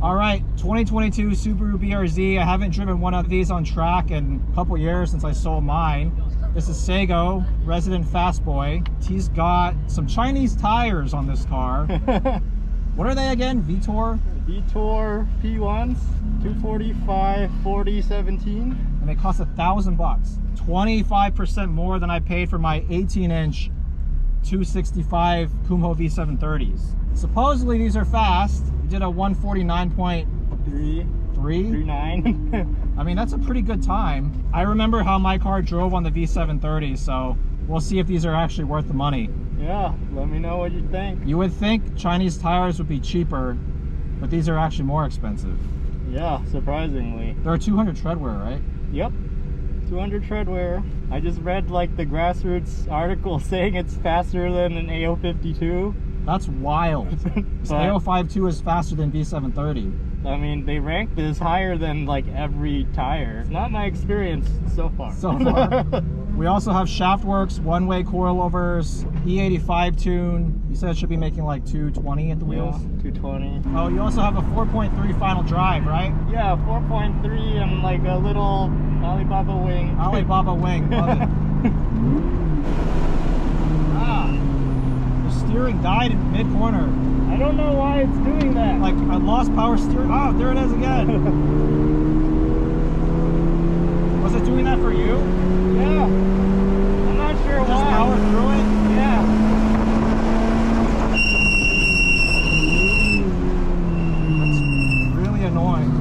All right, 2022 Subaru BRZ. I haven't driven one of these on track in a couple years since I sold mine. This is Sego, resident fast boy. He's got some Chinese tires on this car. What are they again? Vitour P1s, 245, 40, 17. And they cost $1,000 bucks. 25% more than I paid for my 18-inch 265 Kumho V730s. Supposedly these are fast. We did a 149.39. I mean, that's a pretty good time. I remember how my car drove on the V730, so we'll see if these are actually worth the money. Yeah, let me know what you think. You would think Chinese tires would be cheaper, but these are actually more expensive. Yeah, surprisingly. They're 200 treadwear, right? Yep, 200 treadwear. I just read like the grassroots article saying it's faster than an AO52. That's wild. This AO52 is faster than V730. I mean, they rank this higher than like every tire. It's not my experience so far. We also have Shaftworks, one-way coilovers, E85 Tune. You said it should be making like 220 at the wheels? Yeah, 220. Oh, you also have a 4.3 final drive, right? Yeah, 4.3 and like a little Alibaba wing. Alibaba wing, love it. The steering died in mid-corner. I don't know why it's doing that. Like, I lost power steering. Oh, there it is again. Was it doing that for you? Yeah. I'm not sure why. Just power through it? Yeah. That's really annoying.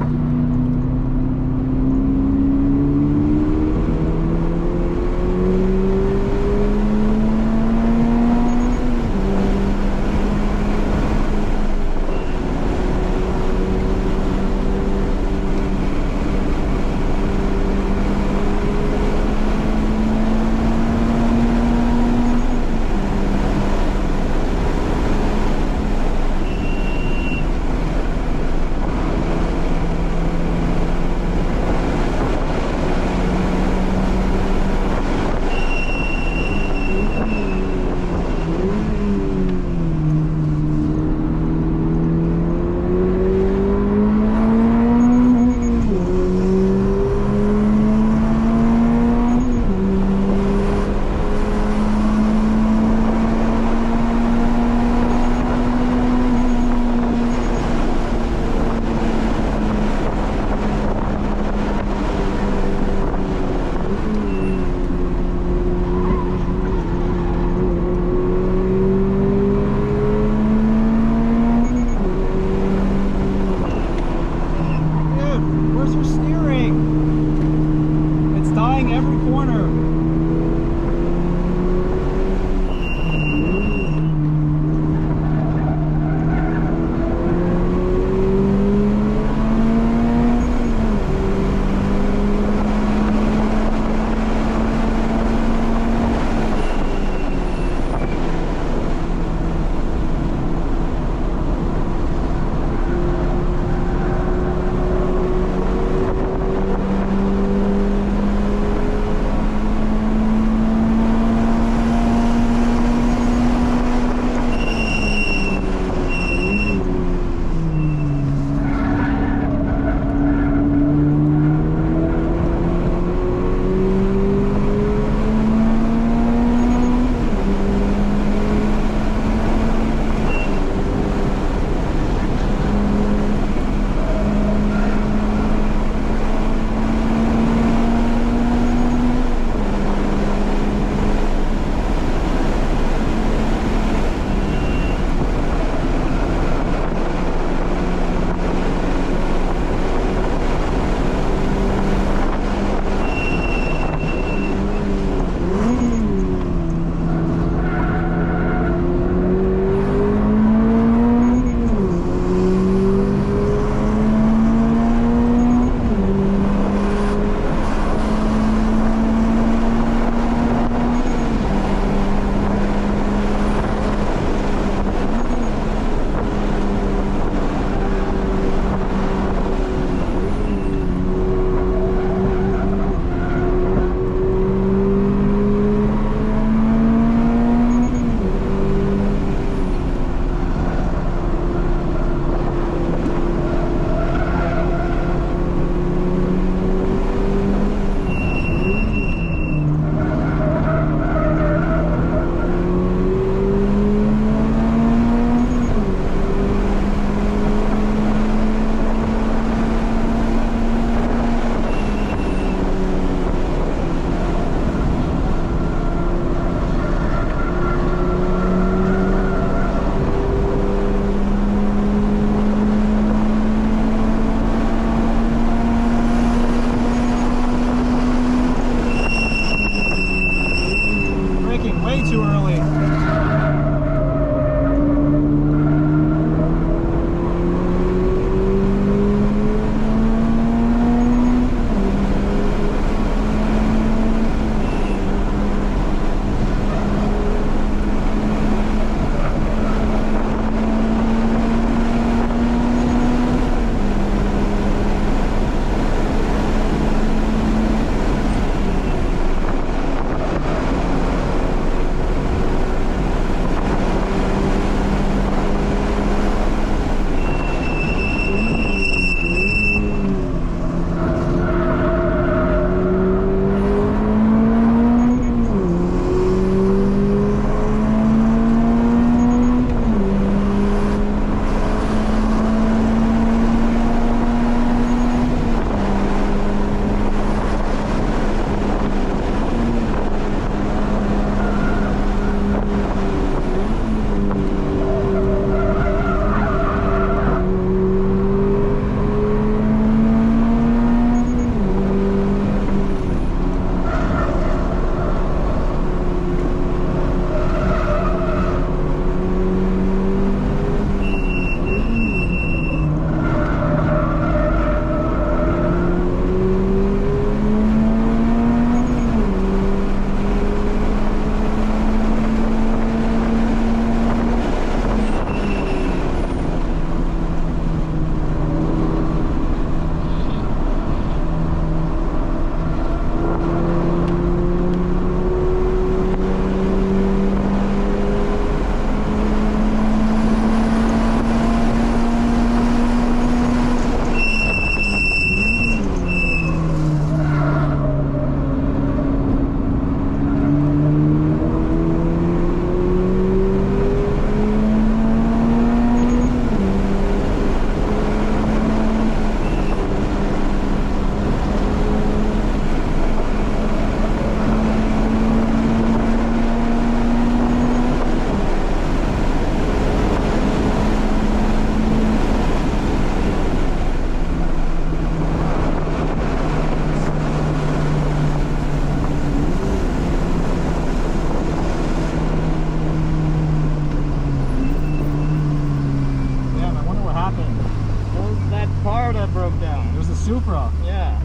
car that broke down. It was a Supra. Yeah.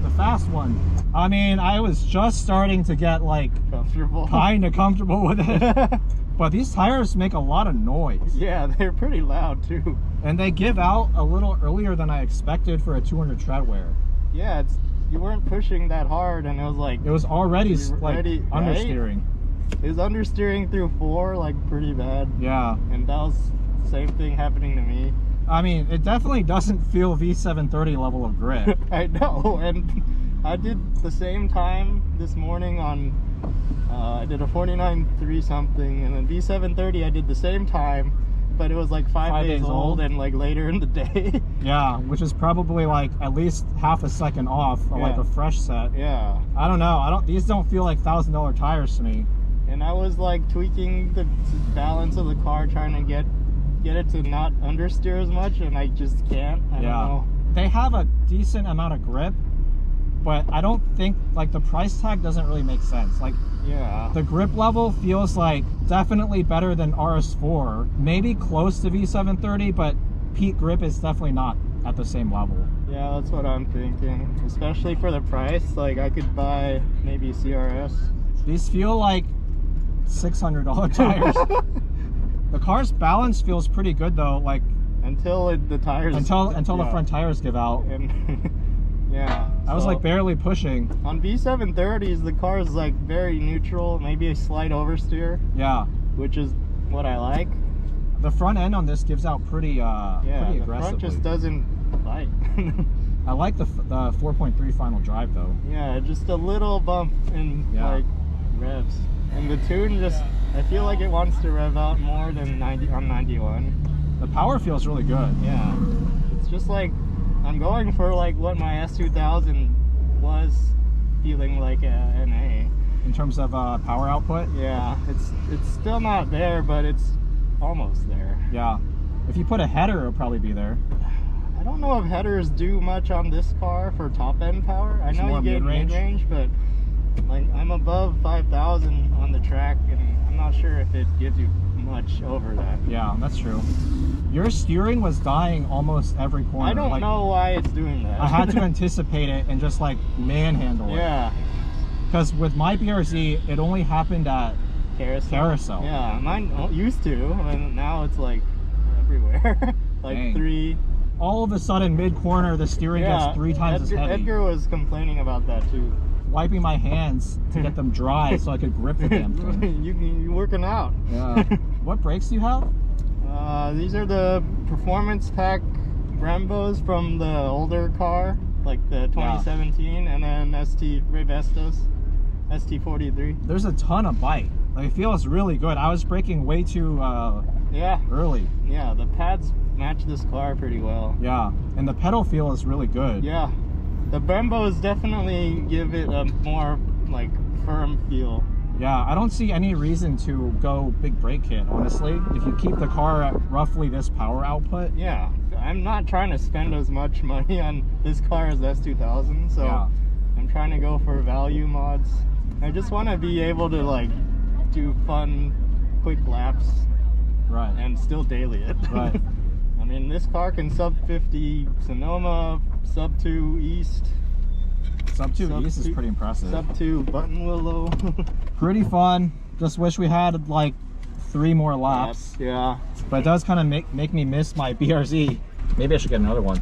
The fast one. I mean, I was just starting to get like Comfortable. kind of comfortable with it. But these tires make a lot of noise. Yeah, they're pretty loud too. And they give out a little earlier than I expected for a 200 tread wear. Yeah, you weren't pushing that hard, and it was like... It was already like ready, understeering. Right? It was understeering through 4, like pretty bad. Yeah. And that was the same thing happening to me. I mean, it definitely doesn't feel V730 level of grip. I know, and I did the same time this morning on... I did a 49.3 something, and then V730 I did the same time, but it was like 5 days old and like later in the day. Yeah, which is probably like at least half a second off, or like a fresh set. Yeah. I don't know. These don't feel like $1,000 tires to me. And I was like tweaking the balance of the car, trying to get it to not understeer as much, and I just can't. I don't know. They have a decent amount of grip, but I don't think, like, the price tag doesn't really make sense. Like, yeah, the grip level feels like definitely better than RS4, maybe close to V730, but peak grip is definitely not at the same level. Yeah, that's what I'm thinking, especially for the price. Like, I could buy maybe CRS. These feel like $600 tires. The car's balance feels pretty good though, like until the tires the front tires give out. And yeah, I was like barely pushing. On V730s, the car is like very neutral, maybe a slight oversteer. Yeah, which is what I like. The front end on this gives out pretty pretty aggressively. The front just doesn't bite. I like the 4.3 final drive though. Yeah, just a little bump in like revs. And the tune just, I feel like it wants to rev out more than 90 on 91. The power feels really good. Yeah, it's just like I'm going for like what my S2000 was feeling like a NA. In terms of power output? Yeah, it's still not there, but it's almost there. Yeah, if you put a header, it'll probably be there. I don't know if headers do much on this car for top end power. I know you get mid-range, but like I'm above 5,000 on the track, and I'm not sure if it gives you much over that. Yeah, that's true. Your steering was dying almost every corner. I don't know why it's doing that. I had to anticipate it and just like manhandle it. Yeah. Because with my BRZ, it only happened at carousel. Yeah, mine used to, and now it's like everywhere. Like Dang. 3. All of a sudden, mid-corner, the steering gets 3 times as heavy. Edgar was complaining about that too. Wiping my hands to get them dry so I could grip the damn thing. You're working out. Yeah. What brakes do you have? These are the Performance Pack Brembos from the older car, like the 2017, and then Raybestos ST43. There's a ton of bite. Like, it feels really good. I was braking way too early. Yeah, the pads match this car pretty well. Yeah, and the pedal feel is really good. Yeah, the Brembos definitely give it a more like firm feel. Yeah, I don't see any reason to go big brake kit, honestly. If you keep the car at roughly this power output. Yeah, I'm not trying to spend as much money on this car as S2000, so I'm trying to go for value mods. I just want to be able to like do fun, quick laps, right, and still daily it. Right. I mean, this car can sub 50 Sonoma, sub 2 East. Sub 2 East is pretty impressive. Sub 2 Button Willow. Pretty fun. Just wish we had like 3 more laps. Yeah. But it does kind of make me miss my BRZ. Maybe I should get another one.